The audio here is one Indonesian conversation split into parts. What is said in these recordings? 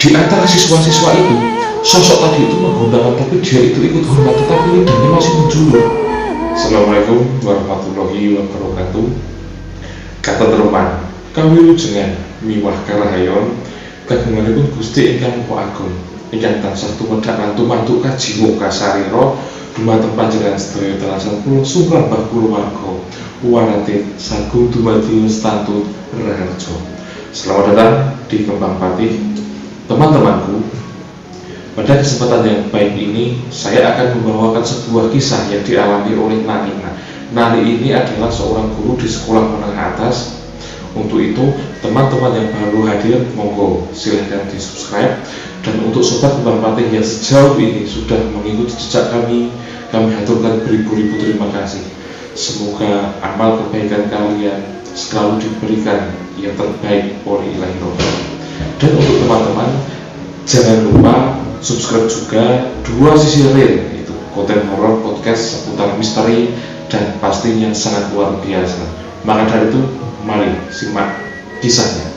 Di antara siswa-siswa itu, sosok tadi itu menggunakan tapi dia itu ikut hormat, tetapi lidahnya masih menjulur. Assalamualaikum warahmatullahi wabarakatuh. Kata terupan, kami lujengan miwah karahayon kagunganipun Gusti ingkang Maha Agung, ingkang tansah tumedhak lan tumantuk kaji muka sarira dumateng panjenengan sedaya telasan kula sumrambah kulawarga waratin sagung dumadi Stantun Raharjo. Selamat datang di Kembang Pati, teman-temanku. Pada kesempatan yang baik ini, saya akan membawakan sebuah kisah yang dialami oleh Nani. Nani ini adalah seorang guru di sekolah menengah atas. Untuk itu, teman-teman yang baru hadir, monggo silahkan di subscribe. Dan untuk sobat Kembang Pati yang sejauh ini sudah mengikuti jejak kami haturkan beribu-ribu terima kasih. Semoga amal kebaikan kalian selalu diberikan yang terbaik oleh Ilahi Rohman. Dan untuk teman-teman, jangan lupa subscribe juga dua sisi real, itu konten horor podcast seputar misteri dan pastinya sangat luar biasa. Maka dari itu, mari simak kisahnya.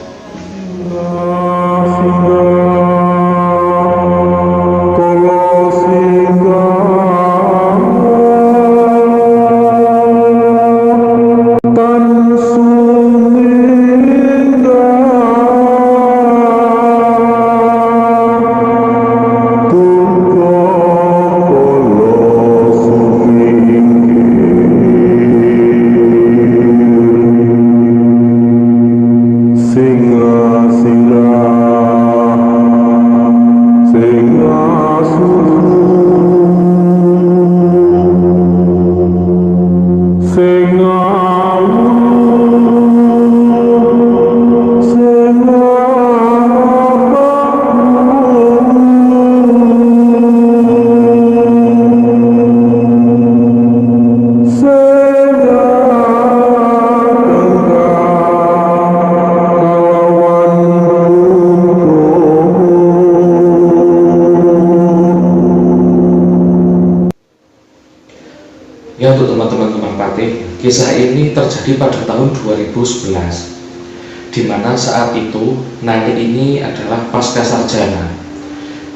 Ya, untuk teman-teman Kembang Pati, kisah ini terjadi pada tahun 2011, di mana saat itu Nani ini adalah pasca sarjana.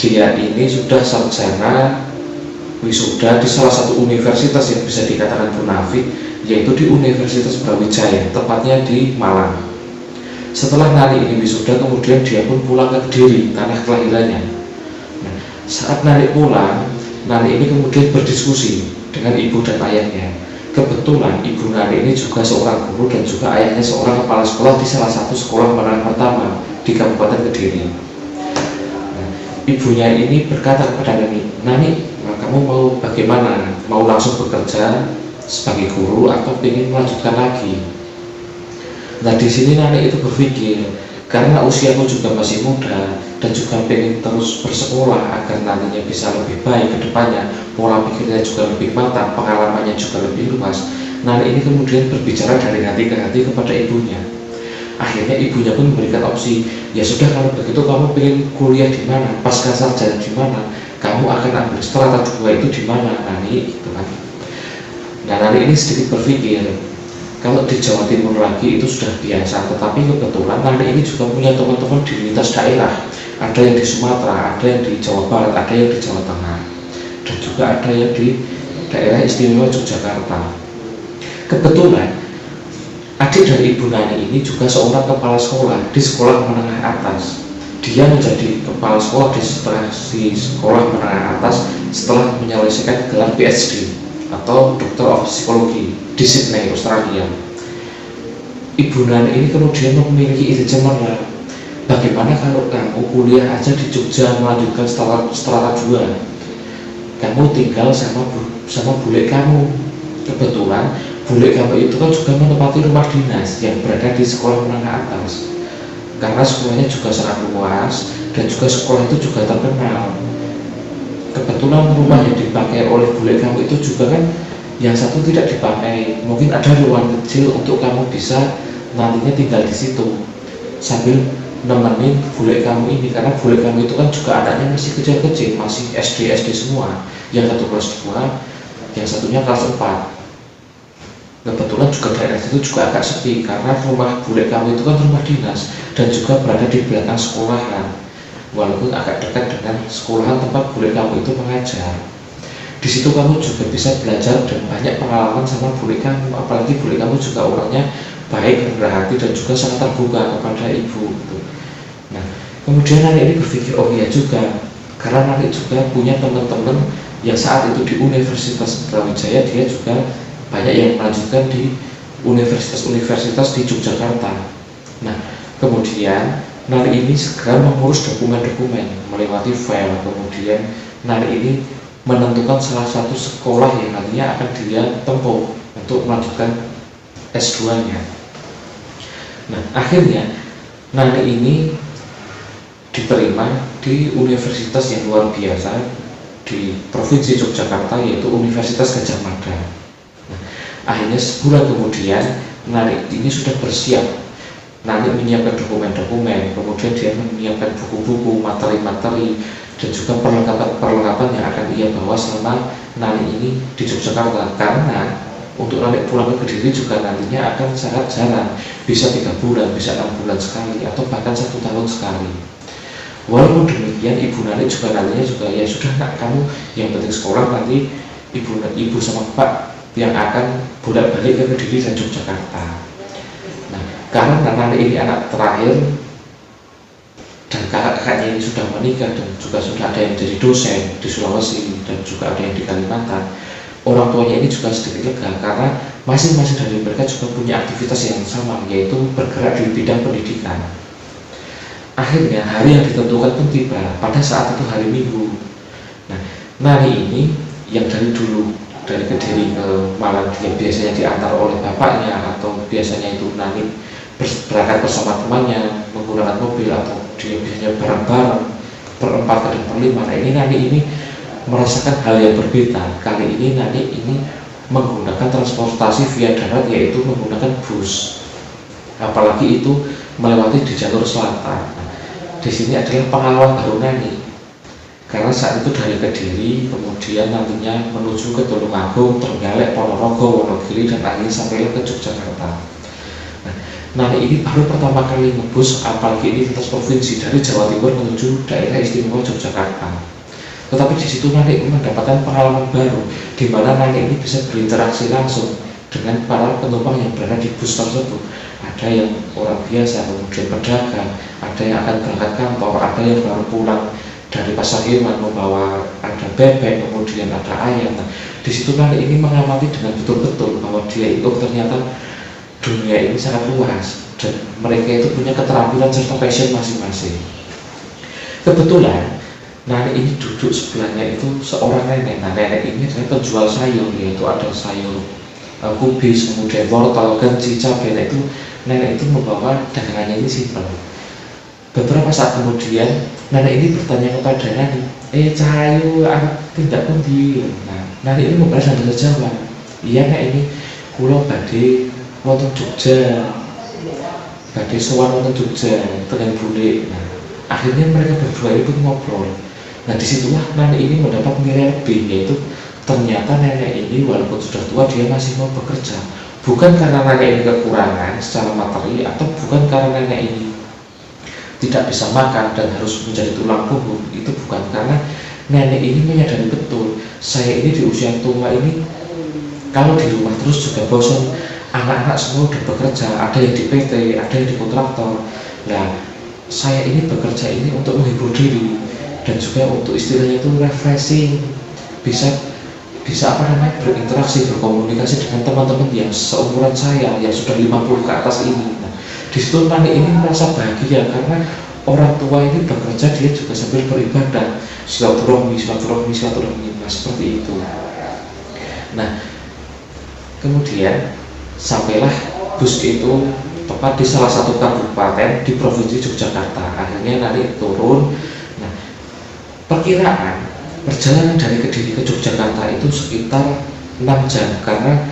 Dia ini sudah sarjana wisuda di salah satu universitas yang bisa dikatakan munafik, yaitu di Universitas Brawijaya, tepatnya di Malang. Setelah Nani ini wisuda, kemudian dia pun pulang ke Kediri, tanah kelahirannya. Nah, saat Nani pulang, Nani ini kemudian berdiskusi dengan ibu dan ayahnya. Kebetulan ibu Nani ini juga seorang guru dan juga ayahnya seorang kepala sekolah di salah satu sekolah menengah pertama di Kabupaten Kediri. Nah, ibunya ini berkata kepada Nani, kamu mau bagaimana? Mau langsung bekerja sebagai guru atau ingin melanjutkan lagi? Nah, di sini Nani itu berpikir, karena usiaku juga masih muda dan juga pengen terus bersekolah agar nantinya bisa lebih baik ke depannya, pola pikirnya juga lebih matang, pengalamannya juga lebih luas. Nani ini kemudian berbicara dari hati ke hati kepada ibunya. Akhirnya ibunya pun memberikan opsi, ya sudah kalau begitu kamu pengen kuliah di mana, pasca sarjana di mana, kamu akan ambil strata 2 itu di mana, Nani, gitu kan. Nah, Nani ini sedikit berpikir, kalau di Jawa Timur lagi itu sudah biasa, tetapi kebetulan Nani ini juga punya teman-teman di lintas daerah. Ada yang di Sumatera, ada yang di Jawa Barat, ada yang di Jawa Tengah, dan juga ada yang di daerah istimewa Yogyakarta. Kebetulan adik dari ibu Nani ini juga seorang kepala sekolah di sekolah menengah atas. Dia menjadi kepala sekolah di sekolah menengah atas setelah menyelesaikan gelar PhD atau Doctor of Psychology di Sydney, Australia. Ibu Nani ini kemudian memiliki ide cemerlang. Bagaimana kalau kamu kuliah aja di Jogja melanjutkan strata 2? Kamu tinggal sama bule kamu. Kebetulan bule kamu itu kan juga menempati rumah dinas yang berada di sekolah menengah atas. Karena sekolahnya juga sangat luas dan juga sekolah itu juga terkenal. Kebetulan rumah yang dipakai oleh bule kamu itu juga kan yang satu tidak dipakai. Mungkin ada ruang kecil untuk kamu bisa nantinya tinggal di situ sambil nemenin bule kamu ini, karena bule kamu itu kan juga anaknya masih kecil-kecil, masih SD semua, yang satu kelas 2, yang satunya kelas 4. Kebetulan juga daerah itu juga agak sepi karena rumah bule kamu itu kan rumah dinas dan juga berada di belakang sekolahan. walaupun agak dekat dengan sekolahan tempat bule kamu itu mengajar. Di situ kamu juga bisa belajar dan banyak pengalaman sama bule kamu, apalagi bule kamu juga orangnya baik, rendah hati, dan juga sangat terbuka kepada ibu gitu. Nah, kemudian Nani ini berpikir, oh iya juga, karena Nani juga punya teman-teman yang saat itu di Universitas Brawijaya, dia juga banyak yang melanjutkan di universitas-universitas di Yogyakarta. Nah, kemudian Nani ini segera mengurus dokumen-dokumen melewati file, kemudian Nani ini menentukan salah satu sekolah yang nantinya akan dia tempuh untuk melanjutkan S2-nya. Nah, akhirnya Nani ini diterima di universitas yang luar biasa di Provinsi Yogyakarta, yaitu Universitas Gadjah Mada. Nah, akhirnya sebulan kemudian Nani ini sudah bersiap. Nani menyiapkan dokumen-dokumen, kemudian dia menyiapkan buku-buku, materi-materi, dan juga perlengkapan yang akan ia bawa selama Nani ini di Yogyakarta. Karena untuk Nani pulang ke Kediri juga nantinya akan sangat jarang, bisa 3 bulan, bisa 6 bulan sekali, atau bahkan 1 tahun sekali. Walaupun demikian, ibu Nani juga nantinya juga, ya sudah nak, kamu yang penting sekolah, nanti ibu sama bapak yang akan bolak-balik ke Kediri dan Yogyakarta. Nah, karena Nani ini anak terakhir dan kakak-kakaknya ini sudah menikah dan juga sudah ada yang jadi dosen di Sulawesi dan juga ada yang di Kalimantan, orang tuanya ini juga sedikit lega karena masing-masing dari mereka juga punya aktivitas yang sama, yaitu bergerak di bidang pendidikan. Akhirnya hari yang ditentukan pun tiba, pada saat itu hari Minggu. Nah, Nani ini yang dari dulu dari Kediri ke Malang, dia biasanya diantar oleh bapaknya, atau biasanya itu Nani berangkat bersama temannya menggunakan mobil, atau dia biasanya bareng-bareng berempat dan berlima. Nah, ini Nani ini merasakan hal yang berbeda. Kali ini Nani ini menggunakan transportasi via darat, yaitu menggunakan bus, apalagi itu melewati di jalur selatan. Nah, di sini adalah pengalaman baru Nani, karena saat itu dari Kediri kemudian nantinya menuju ke Tulungagung, Trenggalek, Ponorogo, Wonogiri, dan akhirnya sampai ke Yogyakarta. Nani ini baru pertama kali ngebus, apalagi ini lintas provinsi dari Jawa Timur menuju daerah istimewa Yogyakarta. Tetapi di situ Nani mendapatkan pengalaman baru, di mana Nani ini bisa berinteraksi langsung dengan para penumpang yang berada di bus tersebut. Ada yang orang biasa, kemudian pedagang, ada yang akan berangkat kantor, ada yang baru pulang dari pasar hewan membawa ada bebek, kemudian ada ayam. Nah, di situ Nani ini mengamati dengan betul-betul bahwa dia itu ternyata dunia ini sangat luas dan mereka itu punya keterampilan serta passion masing-masing. Kebetulan Nani ini duduk sebelahnya itu seorang nenek. Nah, nenek ini adalah penjual sayur, yaitu ada sayur kubis, kemudian wortel, genci, cabai. Nah, itu nenek itu membawa dagangannya ini simpel. Beberapa saat kemudian nenek ini bertanya kepada Nani, cahayu tindak pundi? Nah, Nani ini membalas dengan bahasa Jawa. Iya nek, ini kula badhe wonten Jogja, badhe sowan wonten Jogja teng bule. Nah, akhirnya mereka berdua itu ngobrol. Nah, disitulah Nani ini mendapat nilai lebih, yaitu ternyata nenek ini walaupun sudah tua dia masih mau bekerja. Bukan karena nenek ini kekurangan secara materi, atau bukan karena nenek ini tidak bisa makan dan harus menjadi tulang punggung. Itu bukan, karena nenek ini menyadari betul, saya ini di usia tua ini kalau di rumah terus juga bosan. Anak-anak semua udah bekerja, ada yang di PT, ada yang di kontraktor. Nah, saya ini bekerja ini untuk menghibur diri dan juga untuk istilahnya itu refreshing, bisa berinteraksi, berkomunikasi dengan teman-teman yang seumuran saya yang sudah 50 ke atas ini. Nah, di situ Nani ini merasa bahagia karena orang tua ini bekerja, dia juga sambil beribadah, silaturahmi, nah, seperti itu. Nah, kemudian sampailah bus itu tepat di salah satu kabupaten di Provinsi Yogyakarta. Akhirnya Nani turun. Nah, perkiraan perjalanan dari Kediri ke Yogyakarta itu sekitar 6 jam, karena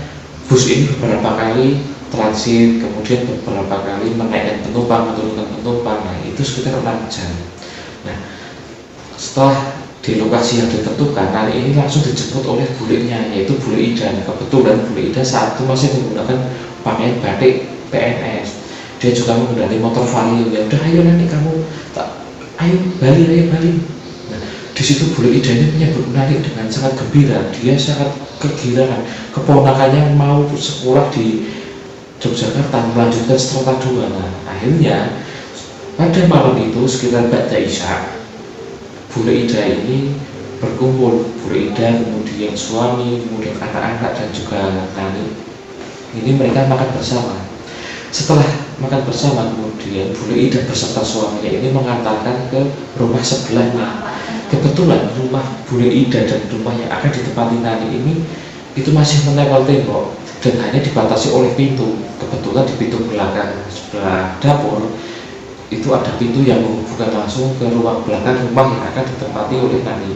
bus ini beberapa kali transit, kemudian beberapa kali menaikkan penumpang, menurunkan penumpang. Nah, itu sekitar 6 jam. Nah, setelah di lokasi yang ditentukan, Nani ini langsung dijemput oleh bulenya, yaitu Bule Ida. Kebetulan Bule Ida saat itu masih menggunakan pakaian batik PNS. Dia juga menggunakan motor Vario. Ya udah, ayo nanti kamu tak ayo balik. Nah, di situ Bule Ida ini menyambut Nani dengan sangat gembira. Dia sangat kegirangan, keponakannya mau sekolah di Yogyakarta, melanjutkan strata 2. Nah, akhirnya pada malam itu sekitar Ba'da Isya, Bule Ida ini berkumpul, Bule Ida, kemudian suami, kemudian anak-anak dan juga Nani. Ini mereka makan bersama. Setelah makan bersama, kemudian Bule Ida beserta suaminya ini mengantarkan ke rumah sebelahnya. Kebetulan rumah Bule Ida dan rumah yang akan ditempati Nani ini itu masih menempel tembok dan hanya dibatasi oleh pintu. Kebetulan di pintu belakang sebelah dapur itu ada pintu yang menghubungkan langsung ke ruang belakang rumah yang akan ditempati oleh Nani.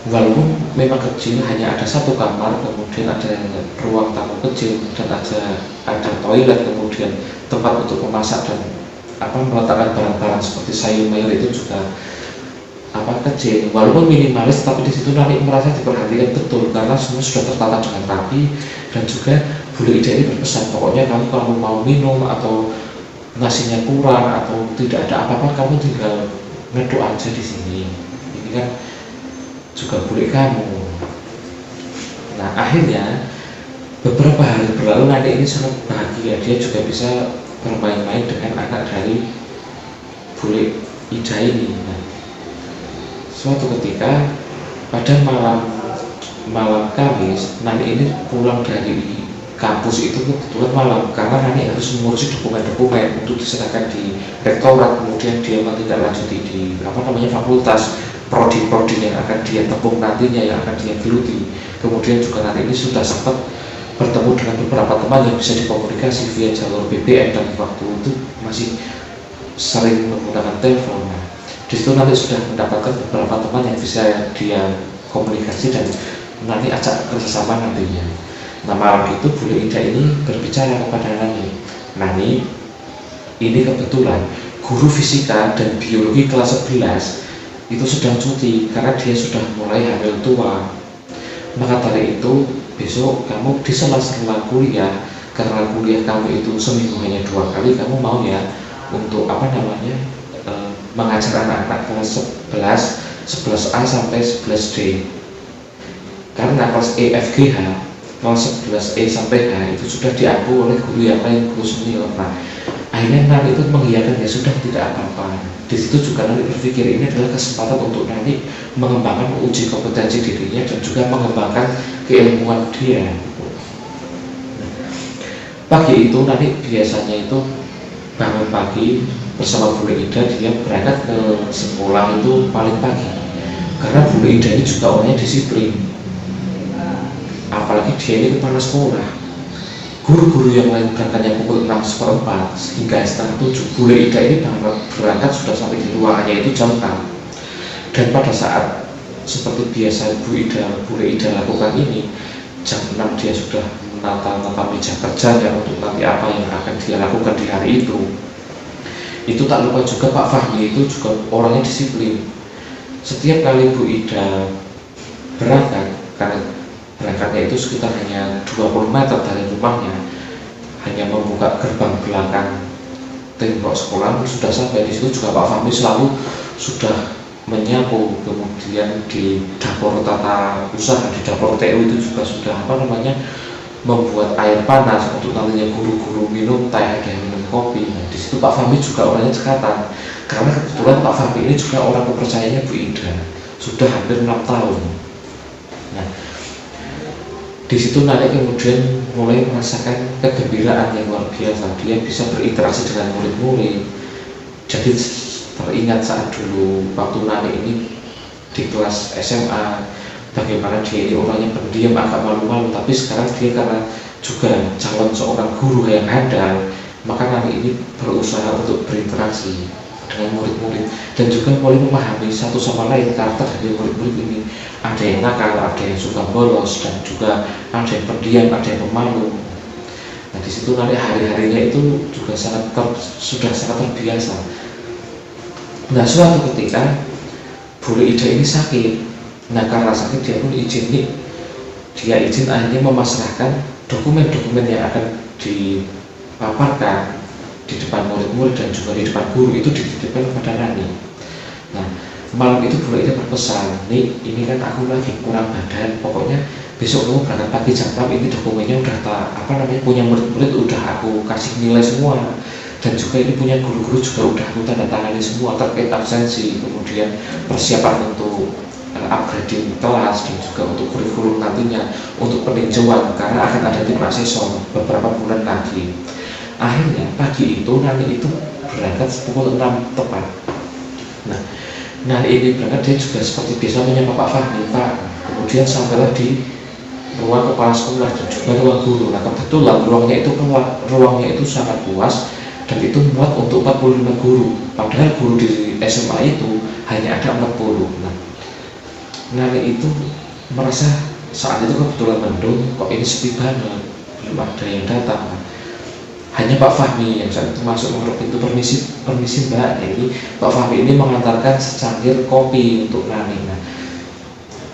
Walaupun memang kecil, hanya ada satu kamar, kemudian ada ruang tamu kecil dan ada toilet, kemudian tempat untuk memasak dan meletakkan barang-barang seperti sayur mayur itu juga kecil, walaupun minimalis, tapi di situ Nani merasa diperhatikan betul karena semua sudah tertata dengan rapi. Dan juga Bule Ida ini berpesan, pokoknya kamu mau minum atau nasinya kurang atau tidak ada apa-apa, kamu tinggal ngeduk aja di sini, ini kan juga bule kamu. Nah, akhirnya beberapa hari berlalu, Nani ini sangat bahagia, dia juga bisa bermain-main dengan anak dari Bule Ida ini. Nah, suatu ketika pada malam Kamis, Nani ini pulang dari kampus itu kebetulan malam karena Nani harus mengurusi dokumen-dokumen untuk diserahkan di rektorat, kemudian dia menindaklanjuti di fakultas, prodi-prodi yang akan dia tempuh nantinya, yang akan dia geluti. Kemudian juga Nani ini sudah sempat bertemu dengan beberapa teman yang bisa dikomunikasi via jalur BBM, dan waktu itu masih sering menggunakan telepon. Nah, di situ Nani sudah mendapatkan beberapa teman yang bisa dia komunikasi dan Nani ajak kerjasama nantinya. Nah, malam itu Bule Ida ini berbicara kepada Nani, ini kebetulan guru fisika dan biologi kelas 11 itu sedang cuti karena dia sudah mulai hamil tua. Maka dari itu besok kamu di sela-sela kuliah, karena kuliah kamu itu seminggu hanya 2 kali, kamu mau ya untuk mengajar anak-anak kelas 11A sampai 11D. Karena kelas E, F, G, H, kelas 11E sampai H itu sudah diampu oleh guru yang lain, guru senior. Nah, akhirnya Nani itu mengiyakan, ya sudah, tidak apa-apa. Di situ juga Nani berpikir ini adalah kesempatan untuk Nani mengembangkan, uji kompetensi dirinya dan juga mengembangkan keilmuan dia. Pagi itu Nani biasanya itu bangun pagi bersama Bule Ida, dia berangkat ke sekolah itu paling pagi karena Bule Ida ini juga orangnya disiplin, apalagi dia ini kepala sekolah. Guru-guru yang lain berangkatnya pukul 6:15 hingga setengah 7, Bule Ida ini berangkat sudah sampai di ruangannya itu jam 6. Dan pada saat seperti biasa Bule Ida lakukan ini, jam 6 dia sudah menata meja kerjanya untuk nanti apa yang akan dia lakukan di hari itu. Itu tak lupa juga Pak Fahmi itu juga orangnya disiplin. Setiap kali Bu Ida berangkat, karena berangkatnya itu sekitar hanya 20 meter dari rumahnya, hanya membuka gerbang belakang tembok sekolah sudah sampai. Di situ juga Pak Fahmi selalu sudah menyapu, kemudian di dapur tata usaha, di dapur TU itu juga sudah membuat air panas untuk nantinya guru-guru minum teh dan minum kopi. Nah, di situ Pak Fahmi juga orangnya cekatan, karena kebetulan Pak Fahmi ini juga orang kepercayaannya Bu Ida sudah hampir 6 tahun. Nah, di situ Nani kemudian mulai merasakan kegembiraan yang luar biasa. Dia bisa berinteraksi dengan murid-murid. Jadi teringat saat dulu waktu Nani ini di kelas SMA, bagaimana dia ini orangnya pendiam, agak malu-malu, tapi sekarang dia karena juga calon seorang guru yang handal, maka Nani ini berusaha untuk berinteraksi dengan murid-murid dan juga mulai memahami satu sama lain karakter dari murid-murid ini. Ada yang nakal, ada yang suka bolos, dan juga ada yang pendiam, ada yang pemalu. Nah, di situ Nani hari-harinya itu juga sudah sangat terbiasa. Nah, suatu ketika Bule Ida ini sakit. Nah, karena sakit dia pun izin akhirnya memasrahkan dokumen-dokumen yang akan dipaparkan di depan murid-murid dan juga di depan guru itu dititipkan kepada Nani. Malam itu Bu Ida berpesan, nih ini kan aku lagi kurang badan, pokoknya besok kamu berangkat pagi jam 6, ini dokumennya udah punya murid-murid udah aku kasih nilai semua, dan juga ini punya guru-guru juga udah aku tanda tangani semua terkait absensi, kemudian persiapan untuk upgrading kelas dan juga untuk kurikulum nantinya, untuk peninjauan karena akan ada tim asesor beberapa bulan lagi. Akhirnya pagi itu nanti itu berangkat pukul 6 tepat. Nah ini berangkat dia juga seperti biasa menyapa Pak Fahmi, Pak, kemudian sampailah di ruang kepala sekolah dan juga ruang guru. Nah kebetulan ruangnya itu sangat luas dan itu muat untuk 45 guru, padahal guru di SMA itu hanya ada 40. Nah itu merasa saat itu kebetulan mendung, kok ini sepi banget, belum ada yang datang. Hanya Pak Fahmi yang saat itu masuk mengetuk pintu, permisi Mbak. Jadi Pak Fahmi ini mengantarkan secangkir kopi untuk Nani. Nah,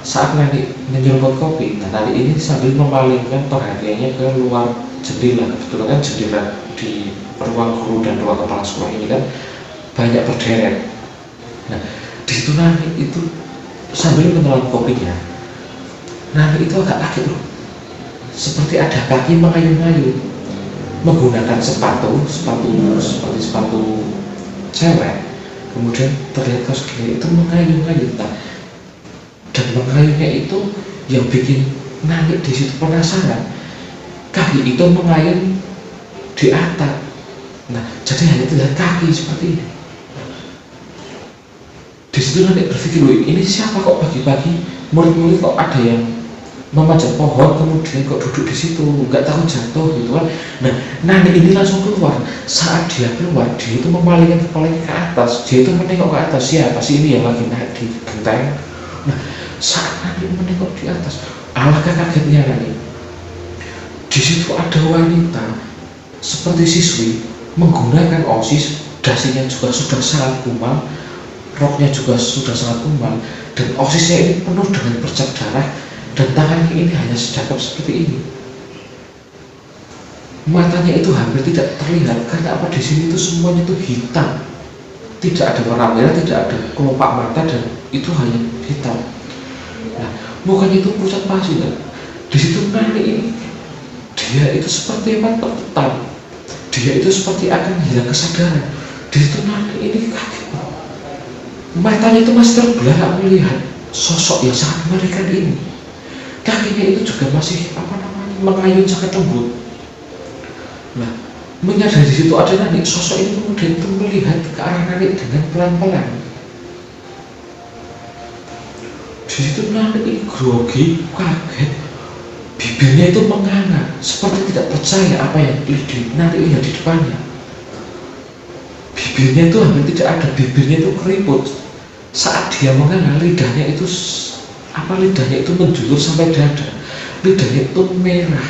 saat Nani menyeruput kopi, Nani ini sambil memalingkan perhatiannya ke luar jendela. Kebetulan kan jendela di ruang guru dan ruang kepala sekolah ini kan banyak berderet. Nah, di situ Nani itu sambil menelan kopinya, Nani itu agak kaget loh, seperti ada kaki mengayun-ayun menggunakan sepatu seperti sepatu cewek, kemudian terlihat kaos kaki itu mengayun-ayun. Dan mengayunnya itu yang bikin Nani di situ penasaran, kaki itu mengayun di atap. Nah jadi hanya terlihat kaki seperti ini. Di situ Nani berpikir, loh ini siapa kok pagi-pagi murid-murid kok ada yang memanjat pohon kemudian kok duduk di situ, nggak tahu jatuh gitu kan. Nah Nani ini langsung keluar. Saat dia keluar, dia itu memalingkan kepalanya ke atas, dia itu menengok ke atas, siapa sih ini yang lagi naik di genteng. Nah saat Nani menengok di atas, alangkah kagetnya Nani, di situ ada wanita seperti siswi menggunakan OSIS, dasinya juga sudah sangat kumal, roknya juga sudah sangat kumal, dan OSISnya ini penuh dengan bercak darah, dan tangannya ini hanya sedekap seperti ini. Matanya itu hampir tidak terlihat karena apa, di sini itu semuanya itu hitam, tidak ada warna merah, tidak ada kelopak mata, dan itu hanya hitam. Nah mukanya itu pucat pasi. Di situ Nani ini, dia itu seperti tertetam, dia itu seperti akan hilang kesadaran. Di situ Nani ini kaget, matanya itu masih terbelalak melihat sosok yang sangat mengerikan ini. Kakinya itu juga masih mengayun sangat lembut. Nah menyadari di situ ada Nani, sosok ini kemudian itu melihat ke arah Nani dengan pelan-pelan. Di situ Nani ini grogi, kaget, bibirnya itu menganga seperti tidak percaya apa yang Nani lihat di depannya. Bibirnya itu hampir tidak ada, bibirnya itu keriput. Saat dia menganga, lidahnya itu menjulur sampai dada, lidahnya itu merah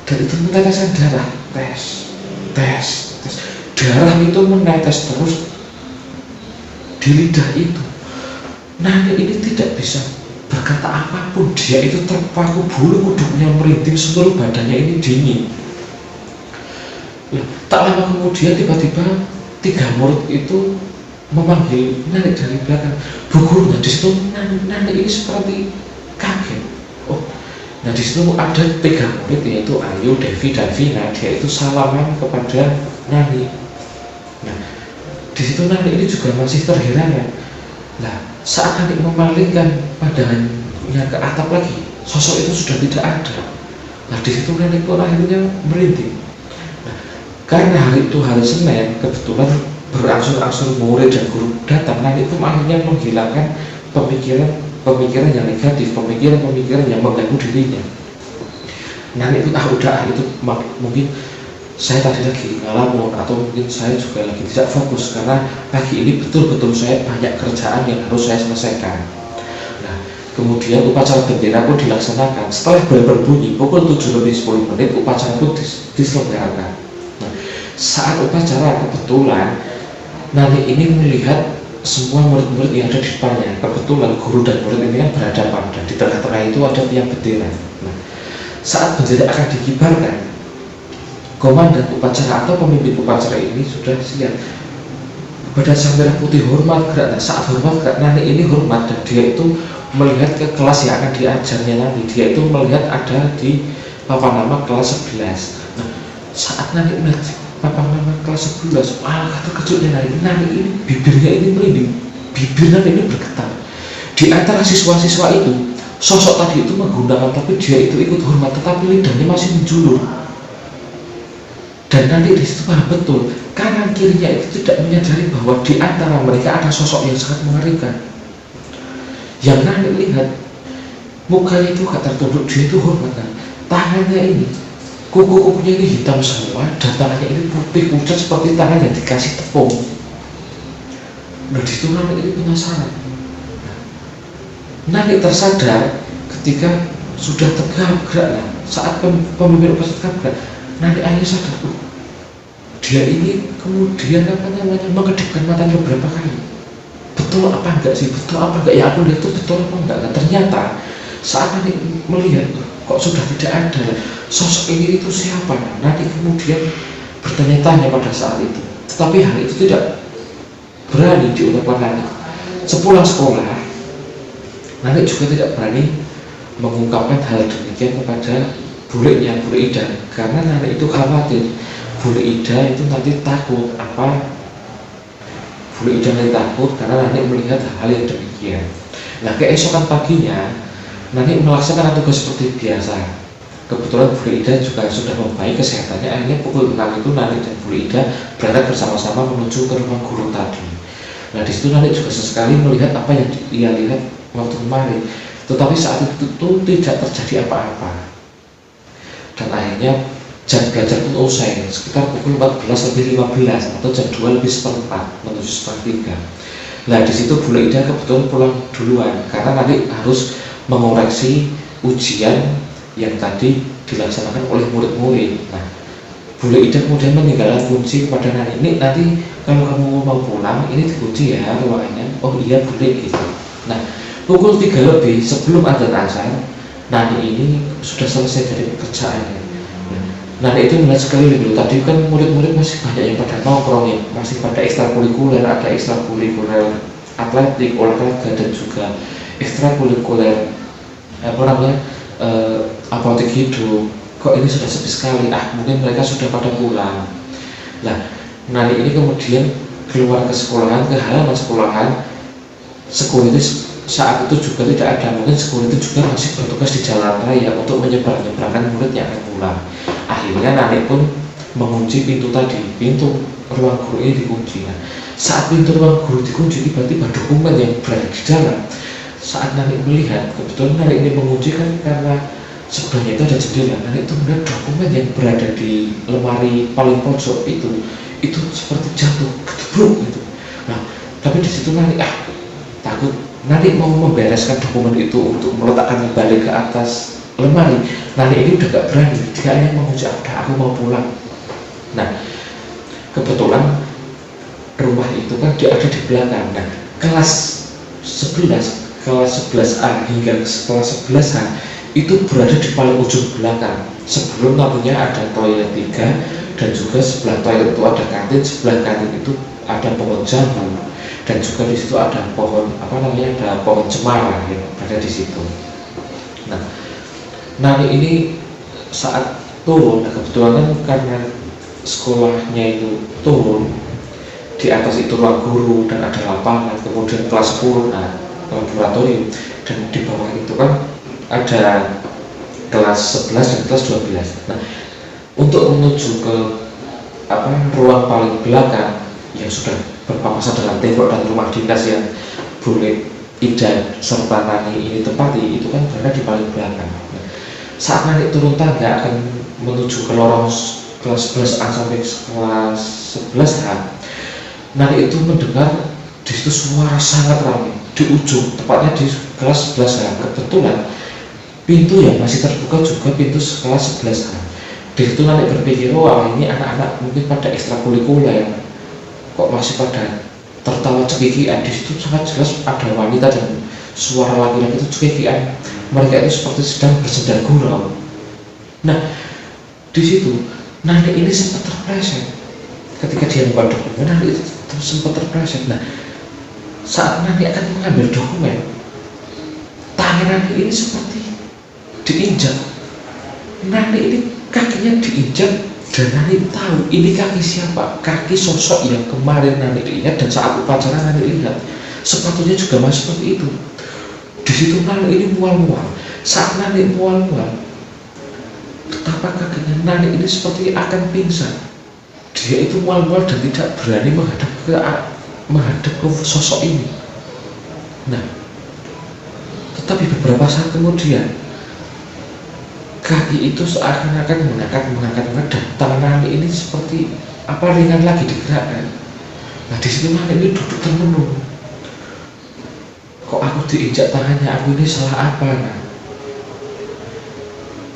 dan itu meneteskan darah, tes, darah itu menetes terus di lidah itu. Nani ini tidak bisa berkata apapun, dia itu terpaku, bulu kuduknya merinding, seluruh badannya ini dingin. Tak lama kemudian tiba-tiba 3 murid itu memanggil Nani dari belakang, Bu Guru. Nah di situ Nani ini seperti kaget. Oh, nah di situ ada 3 murid yaitu Ayu, Devi, dan Vina. Dia itu salaman kepada Nani. Nah di situ Nani ini juga masih terheran. Nah saat Nani memalingkan pandangannya ke atap lagi, sosok itu sudah tidak ada. Nah di situ Nani pun akhirnya merinding. Nah karena hari itu hari Senin, kebetulan berangsur-angsur murid dan guru datang, Nani itu akhirnya menghilangkan pemikiran yang negatif, pemikiran yang mengganggu dirinya. Nani itu itu mungkin saya tadi lagi ngalamun, atau mungkin saya juga lagi tidak fokus karena pagi ini betul-betul saya banyak kerjaan yang harus saya selesaikan. Nah kemudian upacara bendera pun dilaksanakan. Setelah berbunyi pukul 7:10 upacara pun diselenggarakan. Nah saat upacara kebetulan Nani ini melihat semua murid-murid yang ada di depannya. Kebetulan guru dan murid ini kan berhadapan, dan di tengah-tengah itu ada tiang bendera. Nah, saat bendera akan dikibarkan, komandan upacara atau pemimpin upacara ini sudah siap. badan sang merah putih hormat gerak. Nah, saat hormat gerak, Nani ini hormat dan dia itu melihat ke kelas yang akan diajarnya nanti. Dia itu melihat ada di papan nama kelas 11. Nah, saat Nani melihat papan nama kelas 11, terkejutnya Nani ini bibirnya ini merinding, bibir Nani ini bergetar. Di antara siswa-siswa itu, sosok tadi itu menggunakan, tapi dia itu ikut hormat, tetapi lidahnya masih menjulur. Dan nanti di situ paham betul, kanan kirinya itu tidak menyadari bahwa di antara mereka ada sosok yang sangat mengerikan. Yang nanti lihat, mukanya itu gak tertunduk, dia itu hormat kan. Tangannya ini, kuku-kukunya ini hitam semua, dan tangannya ini putih pucat seperti tangan yang dikasih tepung. Nah di situ nanti ini penasaran. Nanti tersadar ketika sudah tegak gerak, saat pemimpin upacara tegak gerak, nanti akhirnya sadar, dia ini kemudian mengedipkan matanya beberapa kali. Betul apa enggak sih? Betul apa enggak? Ya aku lihat itu betul apa enggak? Nah, ternyata saat nanti melihat kok sudah tidak ada sosok ini, itu siapa? Nanti kemudian bertanya-tanya pada saat itu. Tetapi hal itu tidak berani diungkapkan nanti. Sepulang sekolah, nanti juga tidak berani mengungkapkan hal demikian kepada buliknya, Bulik Ida, karena nanti itu khawatir Bulik Ida itu nanti takut Bulik Ida nanti takut karena nanti melihat hal yang demikian. Nah keesokan paginya nanti melaksanakan tugas seperti biasa. Kebetulan Bulik Ida juga sudah membaik kesehatannya. Akhirnya pukul 6 itu nanti dan Bulik Ida berangkat bersama-sama menuju ke rumah guru tadi. Nah disitu nanti juga sesekali melihat apa yang ia lihat waktu kemarin, tetapi saat itu tidak terjadi apa-apa. Dan akhirnya jam belajar pun usai sekitar pukul 14:15 atau jam 2:04 menuju setengah 3. Nah di situ Bulik Ida kebetulan pulang duluan karena nanti harus mengoreksi ujian yang tadi dilaksanakan oleh murid-murid. Nah Bulik Ida kemudian meninggalkan kunci kepada Nani, ini nanti kalau kamu mau pulang ini dikunci ya ruangannya. Oh iya boleh gitu. Nah pukul 3 lebih sebelum adzan asar, Nani ini sudah selesai dari pekerjaannya. Nani itu melihat sekeliling dulu. Tadi kan murid-murid masih banyak yang pada nongkrong ya, masih pada ekstrakurikuler, ada ekstrakurikuler atletik, olahraga, dan juga ekstrakurikuler apotek hidup. Kok ini sudah sepi sekali? Mungkin mereka sudah pada pulang. Nah, Nani ini kemudian keluar ke sekolahan, ke halaman sekolahan. Sekuritas saat itu juga tidak ada, mungkin sekuritas juga masih bertugas di jalan raya untuk menyeberangkan murid yang akan pulang. Akhirnya Nani pun mengunci pintu tadi, pintu ruang guru ini dikunci. Nah, saat pintu ruang guru dikunci, tiba-tiba dokumen yang berada di dalam. Saat Nani melihat, kebetulan Nani ini mengunci kan karena sebelahnya itu ada jendela. Nani itu melihat dokumen yang berada di lemari paling pojok itu seperti jatuh, kedebruk gitu. Nah, tapi di situ Nani takut. Nani mau membereskan dokumen itu untuk meletakkan kembali ke atas lemari. Nani ini udah gak berani, dia hanya mengucap, aku mau pulang. Nah, kebetulan rumah itu kan dia ada di belakang. Nah, kelas 11A hingga kelas 11A itu berada di paling ujung belakang. Sebelum nantinya ada toilet 3 dan juga sebelah toilet itu ada kantin, sebelah kantin itu ada pohon jambu. Dan juga di situ ada pohon ada pohon cemara yang ada di situ. Nah, Nani ini saat turun, kebetulan kan karena sekolahnya itu turun di atas itu ruang guru dan ada lapangan, kemudian kelas 10, laboratorium, dan di bawah itu kan ada kelas 11 dan kelas 12. Nah, untuk menuju ke ruang paling belakang yang sudah berpapasan dengan tembok dan rumah dinas yang Bulik Ida serta Nani ini tempati, itu kan berada di paling belakang. Nah, saat Nani turun tangga akan menuju ke lorong kelas 11A sampai kelas 11A, Nani itu mendengar di situ suara sangat ramai di ujung, tepatnya di kelas 11A. Kebetulan pintu yang masih terbuka juga pintu kelas 11A. Di situ Nani berpikir, ini anak-anak mungkin pada ekstrakurikuler, kok masih pada tertawa cekikian. Di situ sangat jelas ada wanita dan suara laki-laki itu cekikian. Mereka itu seperti sedang bersenda gurau. Nah, di situ Nani ini sempat terpleset ketika dia membuka dokumen. Nani itu terus sempat terpleset. Nah, saat Nani akan mengambil dokumen, tangan Nani ini seperti diinjak. Nani ini kakinya diinjak, dan Nani tahu ini kaki siapa, kaki sosok yang kemarin Nani lihat dan saat upacara Nani lihat. Sepatunya juga masih seperti itu. Di situ Nani ini mual-mual. Saat Nani mual-mual, betapa kakinya Nani ini seperti akan pingsan. Dia itu mual-mual dan tidak berani menghadap ke sosok ini. Nah, tetapi beberapa saat kemudian kaki itu seakan-akan mengangkat dan tangan Nani ini seperti ringan lagi digerakkan. Nah, di situ Nani ini duduk termenung. Kok aku diinjak tangannya, aku ini salah apa? Nah,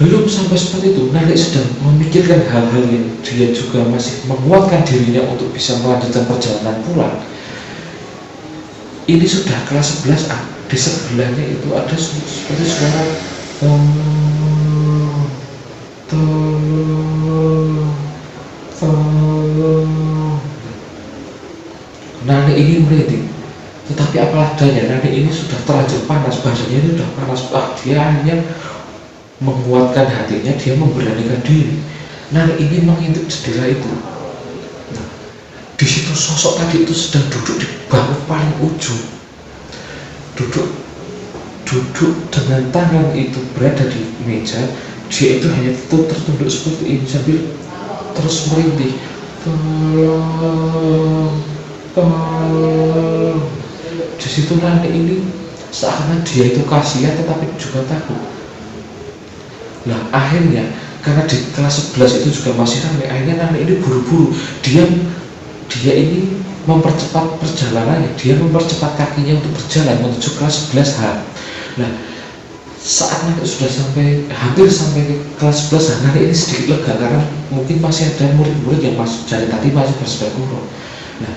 belum sampai seperti itu, Nani sedang memikirkan hal-hal yang dia juga masih menguatkan dirinya untuk bisa melanjutkan perjalanan pulang. Ini sudah kelas 11A. Di sebelahnya itu ada seperti suara tolong. Nani ini merinding. Tetapi apalah daya, Nani ini sudah terlanjur panas, badannya ini sudah panas. Dia hanya menguatkan hatinya, dia memberanikan diri. Nani ini mengintip jendela itu. Nah, di situ sosok tadi itu sedang duduk di bangku paling ujung. Duduk dengan tangan itu berada di meja. Dia itu hanya tertunduk seperti ini sambil terus merintih. Tolong. Di situ Nani ini seakan dia itu kasihan tetapi juga takut. Nah, akhirnya karena di kelas 11 itu juga masih ramai, akhirnya Nani ini buru-buru. Dia ini mempercepat perjalanannya, dia mempercepat kakinya untuk berjalan menuju kelas 11H. Nah, saat Nani sudah hampir sampai ke kelas 11H, Nani ini sedikit lega karena mungkin masih ada murid-murid yang masuk dari tadi masih bersepeda guru. Nah,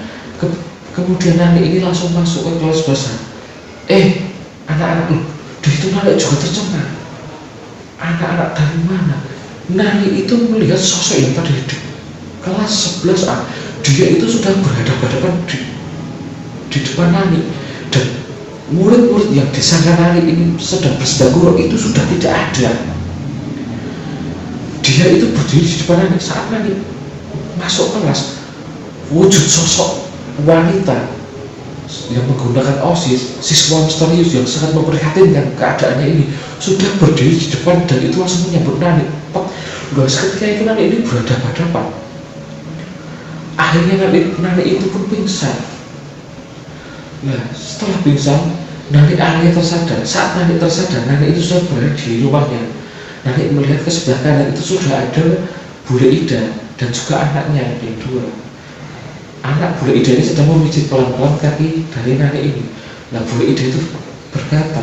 kemudian Nani ini langsung masuk ke kelas 11H. Anak-anak loh, di situ Nani juga tercengang. Anak-anak dari mana? Nani itu melihat sosok yang tadi di kelas 11A. Dia itu sudah berhadapan-hadapan di depan Nani, dan murid-murid yang disangka Nani ini sedang bersepeda guru itu sudah tidak ada. Dia itu berdiri di depan Nani. Saat Nani masuk kelas, wujud sosok wanita yang menggunakan OSIS, siswa misterius yang sangat memprihatinkan keadaannya ini, sudah berdiri di depan dan itu langsung menyambut Nani. Seketika itu Nani ini berhadapan-hadapan. Akhirnya Nani itu pun pingsan. Nah, setelah pingsan, Nani akhirnya tersadar. Saat Nani tersadar, Nani itu sudah berada di rumahnya. Nani melihat ke sebelah kanan itu sudah ada Bule Ida dan juga anaknya yang dua. Anak Bule Ida ini sedang memijit pelan-pelan kaki dari Nani ini. Nah, Bule Ida itu berkata,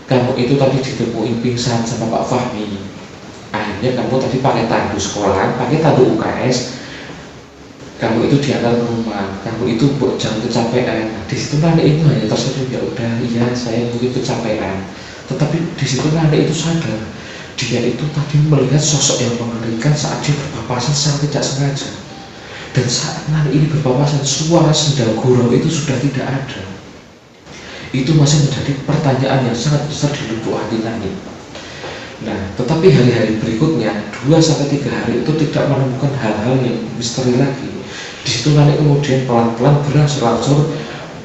kamu itu tadi ditemuin pingsan sama Pak Fahmi. Akhirnya kamu tadi pakai tandu sekolah, pakai tandu UKS. Kamu itu diantar ke rumah. Kamu itu jangan kecapean. Nah, di situ Nani itu hanya tersenyum, ya udah, iya saya mungkin kecapean. Tetapi di situ Nani itu sadar, dia itu tadi melihat sosok yang mengerikan saat dia berpapasan secara tidak sengaja. Dan saat Nani ini berpapasan, suara sendal gurau itu sudah tidak ada. Itu masih menjadi pertanyaan yang sangat besar di lubuk hati Nani. Nah, tetapi hari-hari berikutnya, 2-3 hari itu tidak menemukan hal-hal yang misteri lagi. Di situ Nani kemudian pelan-pelan berangsur-angsur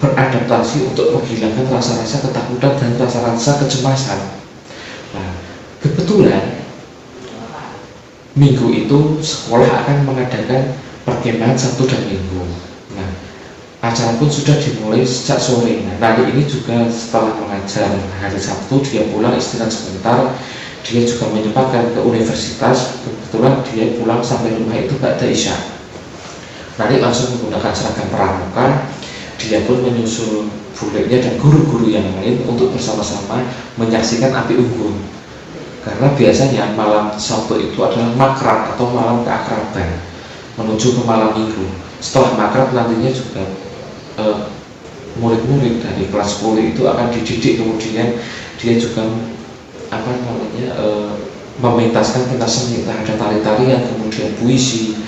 beradaptasi untuk menghilangkan rasa-rasa ketakutan dan rasa-rasa kecemasan. Nah, kebetulan minggu itu sekolah akan mengadakan perkemahan Sabtu dan Minggu. Nah, acara pun sudah dimulai sejak sore. Nah, Nani ini juga setelah mengajar hari Sabtu, dia pulang istirahat sebentar. Dia juga menyempatkan ke universitas. Kebetulan dia pulang sampai rumah itu ba'da Isya. Nani langsung menggunakan seragam pramuka. Dia pun menyusul bulenya dan guru-guru yang lain untuk bersama-sama menyaksikan api unggun. Karena biasanya malam Sabtu itu adalah makrab atau malam keakraban menuju ke malam Minggu. Setelah makrab nantinya juga murid-murid dari kelas 10 itu akan dididik, kemudian dia juga mementaskan pentas seni, ada tari-tarian, kemudian puisi,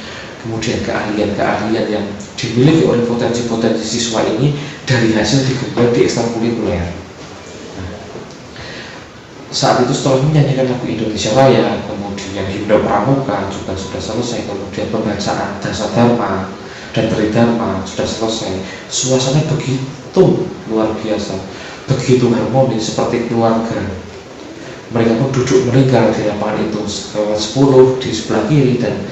kemudian keahlian-keahlian yang dimiliki oleh potensi-potensi siswa ini dari hasil digembleng di ekstrakurikuler. Saat itu setelah menyanyikan lagu Indonesia Raya, kemudian himne pramuka juga sudah selesai, kemudian pembacaan Dasa Dharma dan Tridharma sudah selesai. Suasana begitu luar biasa, begitu harmonis seperti keluarga. Mereka pun duduk melingkar di lapangan itu, kelas 10 di sebelah kiri, dan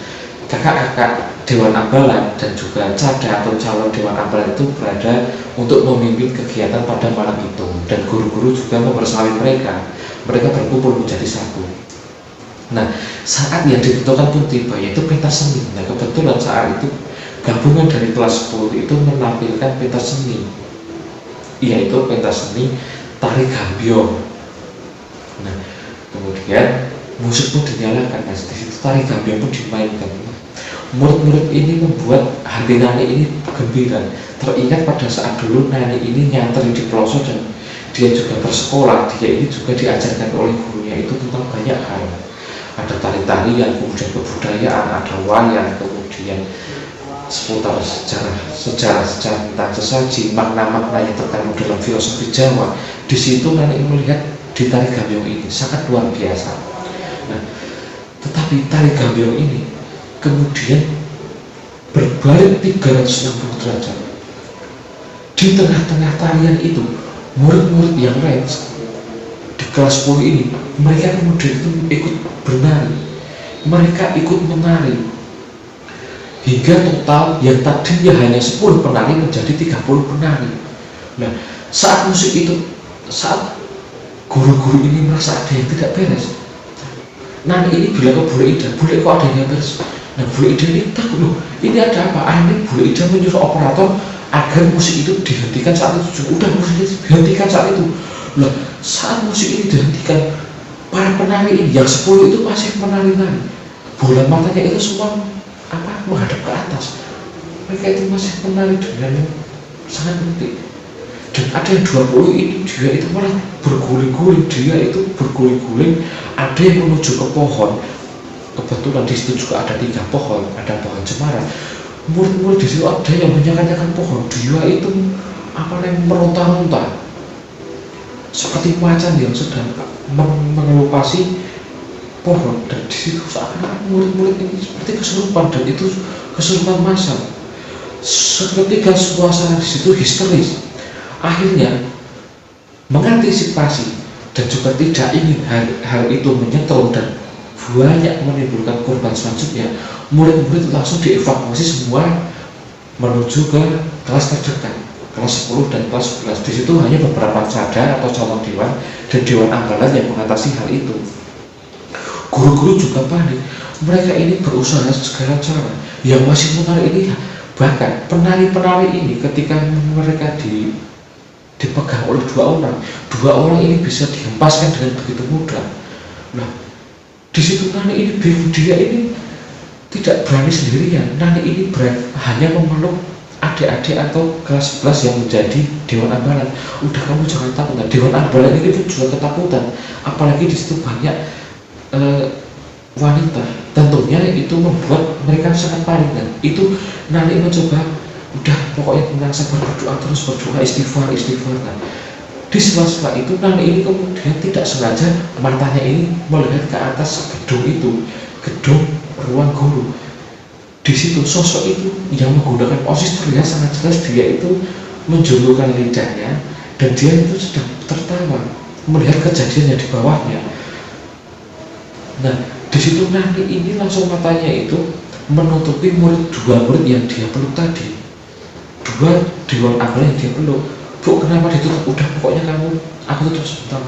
kakak-kakak Dewan Ambalan dan juga cada atau calon Dewan Ambalan itu berada untuk memimpin kegiatan pada malam itu, dan guru-guru juga mempersalin mereka berkumpul menjadi satu. Nah, saat yang dibutuhkan pun tiba, yaitu pentas seni. Nah, kebetulan saat itu gabungan dari kelas 10 itu menampilkan pentas seni, yaitu pentas seni tari gambyong. Nah, kemudian musik pun dinyalakan. Nah, di situ tari gambyong pun dimainkan. Murid-murid ini membuat hati Nani ini gembira. Teringat pada saat dulu Nani ini nyantri di pelosok dan dia juga bersekolah, dia ini juga diajarkan oleh gurunya itu tentang banyak hal. Ada tari-tarian, kemudian kebudayaan, ada wayang, kemudian seputar sejarah tentang sesaji, makna-makna yang terkandung dalam filosofi Jawa. Di situ Nani melihat di tari gambyong ini sangat luar biasa. Nah, tetapi tari gambyong ini kemudian berbalik 360 derajat. Di tengah-tengah tarian itu, murid-murid yang lain di kelas 10 ini, mereka kemudian itu ikut bernari, mereka ikut menari, hingga total yang tadinya hanya 10 penari menjadi 30 penari. Nah, saat musik itu, saat guru-guru ini merasa ada yang tidak beres, Nani ini bilang ke Bule Ida, Bule kok ada yang beres? Nah, Bule Ida ini takut, loh ini ada apa? Akhirnya Bule Ida menyuruh operator agar musik itu dihentikan saat itu. Udah, musik itu dihentikan saat itu. Nah, saat musik ini dihentikan, para penari ini yang 10 itu masih menari-nari, bola matanya itu semua menghadap ke atas. Mereka itu masih menari dengan sangat penting. Dan ada yang 20 ini, dia itu malah berguling-guling, ada yang menuju ke pohon. Kebetulan di situ juga ada 3 pohon, ada pohon cemara. Murid-murid di situ ada yang menyalakan pohon, dia itu meronta-ronta seperti macan yang sedang mengelupasi pohon. Dan di situ seakan-akan murid-murid ini seperti kesurupan, dan itu kesurupan massal. Seketika suasana di situ histeris. Akhirnya mengantisipasi dan juga tidak ingin hal itu menyetrum dan banyak menimbulkan korban selanjutnya, murid-murid langsung dievakuasi semua menuju ke kelas terdekat, kelas 10 dan kelas 11. Di situ hanya beberapa cada atau calon dewan dan dewan ambalan yang mengatasi hal itu. Guru-guru juga panik, mereka ini berusaha segala cara. Yang masih menarik ini, bahkan penari-penari ini ketika mereka dipegang oleh 2 orang ini bisa dihempaskan dengan begitu mudah. Nah, di situ Nani ini bingung, dia ini tidak berani sendirian. Nani ini hanya memeluk adik-adik atau kelas 11 yang menjadi dewan ambalan. Udah, kamu jangan takut. Nah, dewan ambalan ini pun juga ketakutan, apalagi di situ banyak wanita. Tentunya itu membuat mereka sangat panik. Dan itu Nani mencoba, udah pokoknya tenang, sabar, berdoa terus, berdoa, istighfar. Nah, di sela-sela itu Nani ini kemudian tidak sengaja matanya ini melihat ke atas gedung itu, gedung ruang guru. Di situ sosok itu yang menggunakan OSIS terlihat sangat jelas, dia itu menjulurkan lidahnya dan dia itu sedang tertawa melihat kejadian yang di bawahnya. Nah, di situ Nani ini langsung matanya itu menutupi 2 murid yang dia peluk tadi, 2 dewan ambalan yang dia peluk. Bu, kenapa ditutup? Udah, pokoknya aku tutup sebentar.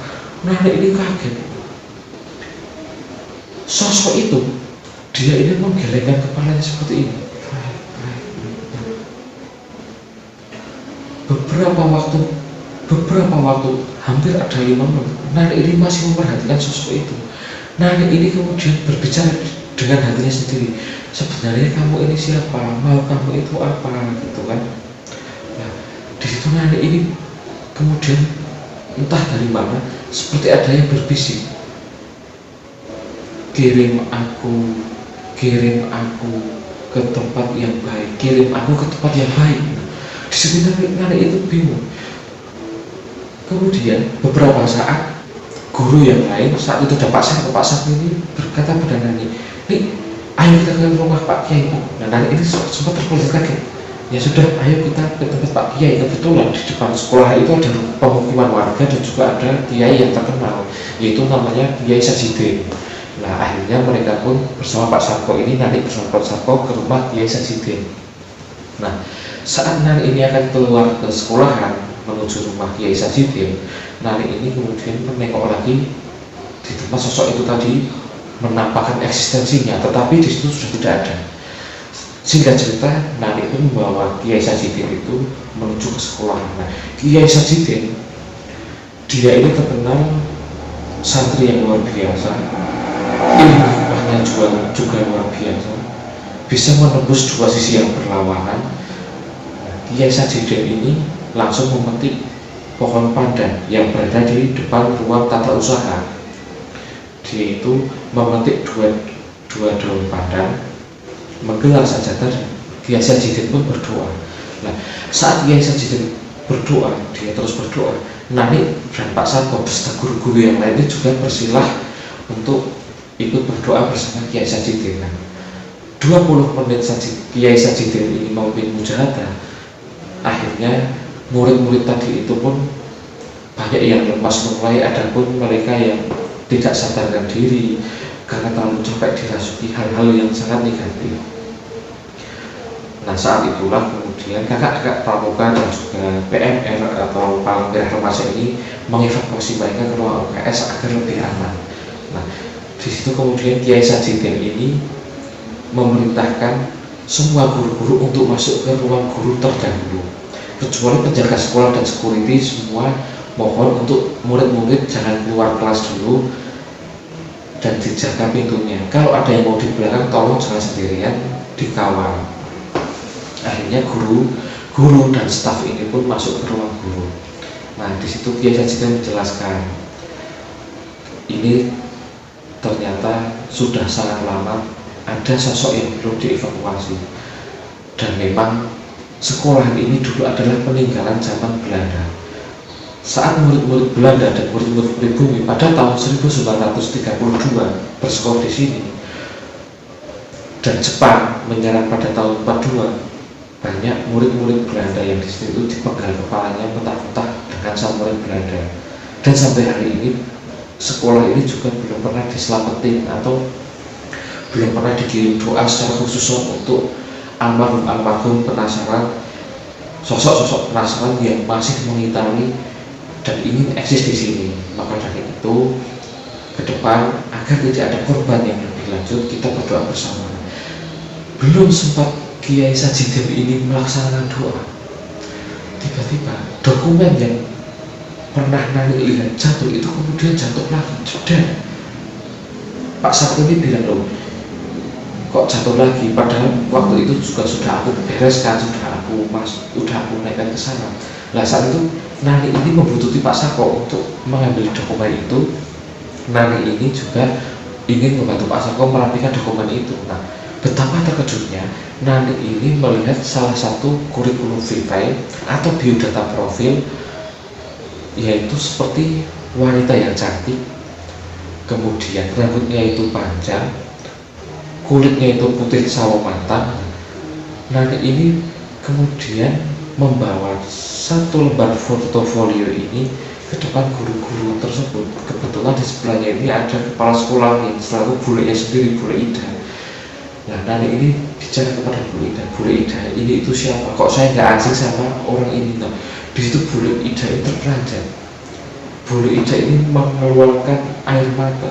Nani ini kaget. Sosok itu, dia ini menggelengkan kepalanya seperti ini. Beberapa waktu, hampir ada 5 menit, Nani ini masih memperhatikan sosok itu. Nani ini kemudian berbicara dengan hatinya sendiri. Sebenarnya kamu ini siapa? Mau kamu itu apa? Gitu kan. Di situ Nani ini kemudian entah dari mana seperti ada yang berbisik, kirim aku, ke tempat yang baik, kirim aku ke tempat yang baik. Di situ Nani itu bingung. Kemudian beberapa saat guru yang lain saat itu ada Pak Sarko ini berkata pada Nani, nih ayo kita ke rumah Pak Kiai. Nah Nani ini sempat terpelik kaget. Ya sudah, ayo kita ke tempat Pak Kiai. Kebetulan di depan sekolah itu ada pemukiman warga dan juga ada Kiai yang terkenal, yaitu namanya Kiai Sajidin. Nah akhirnya mereka pun bersama Pak Sarko ini, Nani bersama Pak Sarko ke rumah Kiai Sajidin. Nah saat Nani ini akan keluar ke sekolahan menuju rumah Kiai Sajidin, Nani ini kemudian menengok lagi di tempat sosok itu tadi menampakkan eksistensinya, tetapi di situ sudah tidak ada. Singkat cerita, Nani itu membawa Kiai Sajidin itu menuju ke sekolah. Nah, Kiai Sajidin, dia ini terkenal santri yang luar biasa, ilmunya juga luar biasa, bisa menembus dua sisi yang berlawanan. Kiai Sajidin ini langsung memetik pohon pandan yang berada di depan ruang tata usaha. Dia itu memetik dua daun pandan, menggelar sajadah. Kiai Sajidin pun berdoa. Nah, saat Kiai Sajidin berdoa, dia terus berdoa. Nani dan Pak Sarko beserta guru-guru yang lainnya juga bersilah untuk ikut berdoa bersama Kiai Sajidin. Nah, 20 menit saja Kiai Sajidin ini memimpin mujahadah. Akhirnya murid-murid tadi itu pun banyak yang lemas mulai, ada pun mereka yang tidak sadarkan diri karena terlalu capek dirasuki hal-hal yang sangat negatif. Nah saat itulah kemudian kakak-kakak pramuka dan juga PMR atau Palang Merah Remaja ini mengevakuasi mereka ke ruang UKS agar lebih aman. Nah di situ kemudian Kiai Sajidin ini memerintahkan semua guru-guru untuk masuk ke ruang guru terdahulu, kecuali penjaga sekolah dan security semua mohon untuk murid-murid jangan keluar kelas dulu dan dijaga pintunya. Kalau ada yang mau di belakang tolong jangan sendirian, dikawal. Akhirnya guru dan staf ini pun masuk ke ruang guru. Nah di situ Kiai Sajidin menjelaskan, ini ternyata sudah sangat lama ada sosok yang belum dievakuasi, dan memang sekolah ini dulu adalah peninggalan zaman Belanda. Saat murid-murid Belanda dan murid-murid pribumi pada tahun 1932 bersekolah di sini, dan Jepang menyerang pada tahun 42, banyak murid-murid Belanda yang di situ dipenggal kepalanya mentah-mentah dengan samurai Belanda. Dan sampai hari ini sekolah ini juga belum pernah diselamatin atau belum pernah dikirim doa secara khusus untuk almarhum penasaran, sosok-sosok penasaran yang masih mengitari dan ingin eksis di sini. Maka dari itu ke depan agar tidak ada korban yang lebih lanjut, kita berdoa bersama. Belum sempat Kiai Sajidin ini melaksanakan doa, tiba-tiba dokumen yang pernah Nani lihat jatuh itu kemudian jatuh lagi. Dan Pak Sarko ini bilang, loh kok jatuh lagi, padahal waktu itu juga sudah aku bereskan, sudah aku naikkan ke sana. Nah saat itu Nani ini membutuhkan Pak Sarko untuk mengambil dokumen itu. Nani ini juga ingin membantu Pak Sarko merapikan dokumen itu. Nah betapa terkejutnya Nani ini melihat salah satu kurikulum vitae atau biodata profil, yaitu seperti wanita yang cantik, kemudian rambutnya itu panjang, kulitnya itu putih sawo matang. Nani ini kemudian membawa satu lembar portofolio ini ke depan guru-guru tersebut. Kebetulan di sebelahnya ini ada kepala sekolah yang selalu bulenya sendiri, Bule Ida. Nah Nani ini bicara kepada Bule Ida, Bule Ida ini itu siapa? Kok saya nggak asing sama orang ini? Nah di situ Bule Ida ini terperanjat. Bule Ida ini mengeluarkan air mata.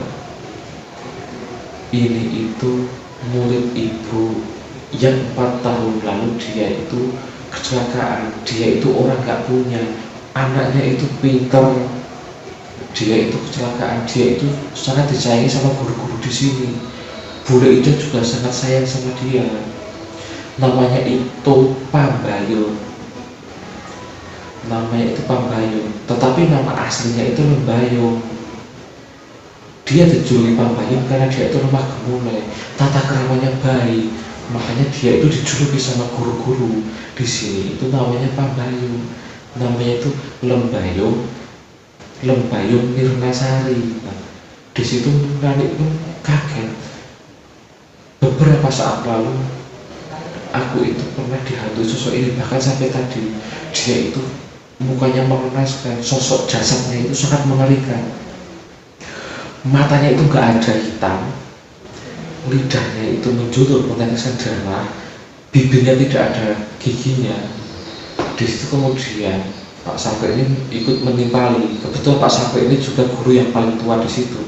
Ini itu murid ibu yang 4 tahun lalu dia itu kecelakaan, dia itu orang gak punya, anaknya itu pintar, dia itu kecelakaan, dia itu sangat disayangi sama guru-guru di sini. Bule Ida juga sangat sayang sama dia. Namanya itu Pambayun. Namanya itu Pambayun, tetapi nama aslinya itu Lembayung. Dia dijuluki Pambayun karena dia itu lemah gemulai, tata keramanya baik, Makanya dia itu dijuluki sama guru-guru di sini itu namanya Pambayung, namanya itu Lembayung Nirnasari. Nah, di situ Nani pun kaget. Beberapa saat lalu aku itu pernah dihantui sosok ini, bahkan sampai tadi dia itu mukanya mengenaskan, sosok jasadnya itu sangat mengerikan. Matanya itu gak ada hitam, lidahnya itu menjulur meneteskan darah, bibirnya tidak ada giginya. Di situ kemudian Pak Safri ini ikut menimpali. Kebetulan Pak Safri ini juga guru yang paling tua di situ.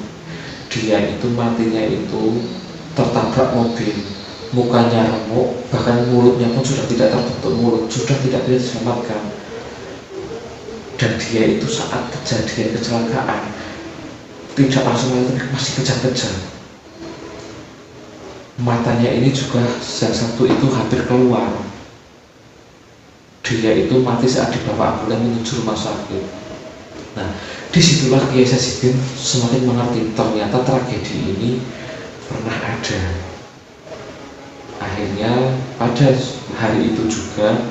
Dia itu matinya itu tertabrak mobil, mukanya remuk, bahkan mulutnya pun sudah tidak tertutup mulut, sudah tidak bisa diselamatkan. Dan dia itu saat kejadian kecelakaan tidak langsung masih kejang-kejang. Matanya ini juga yang satu itu hampir keluar. Dia itu mati saat dibawa ambulan menuju rumah sakit. Nah, disitulah Kiai Sajidin semakin mengerti ternyata tragedi ini pernah ada. Akhirnya pada hari itu juga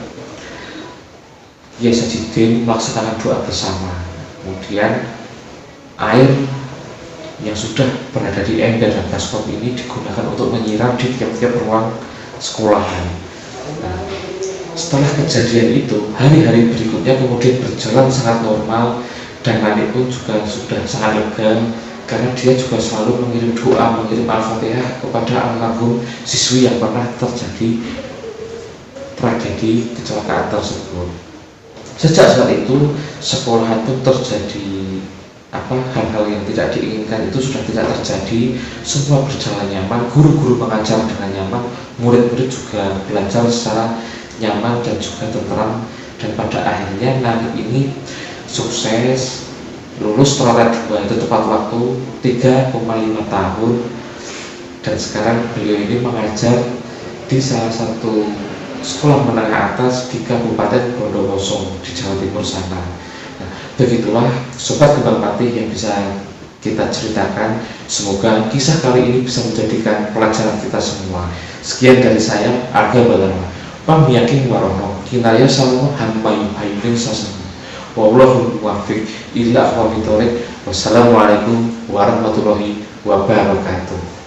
Kiai Sajidin melaksanakan doa bersama. Kemudian air yang sudah berada di ember dan baskom ini digunakan untuk menyiram di tiap-tiap ruang sekolahan. Nah, setelah kejadian itu, hari-hari berikutnya kemudian berjalan sangat normal dan Nani pun juga sudah sangat lega karena dia juga selalu mengirim doa, mengirim Al-Fatihah kepada almarhum siswi yang pernah terjadi tragedi kecelakaan tersebut. Sejak saat itu, sekolahan pun terjadi hal-hal yang tidak diinginkan itu sudah tidak terjadi. Semua berjalan nyaman, guru-guru mengajar dengan nyaman, murid-murid juga belajar secara nyaman dan juga tentram. Dan pada akhirnya Nani ini sukses lulus Troret 2 itu tepat waktu 3,5 tahun. Dan sekarang beliau ini mengajar di salah satu sekolah menengah atas di Kabupaten Bondowoso di Jawa Timur sana. Nah, begitulah Sobat Kembang Pati yang bisa kita ceritakan. Semoga kisah kali ini bisa menjadikan pelajaran kita semua. Sekian dari saya, Arga Balama. Pamiyakin warono, kinaya salmo hambayu hayunin sasana. Wallahul muwaffiq ila aqwamit thoriq. Wassalamualaikum warahmatullahi wabarakatuh.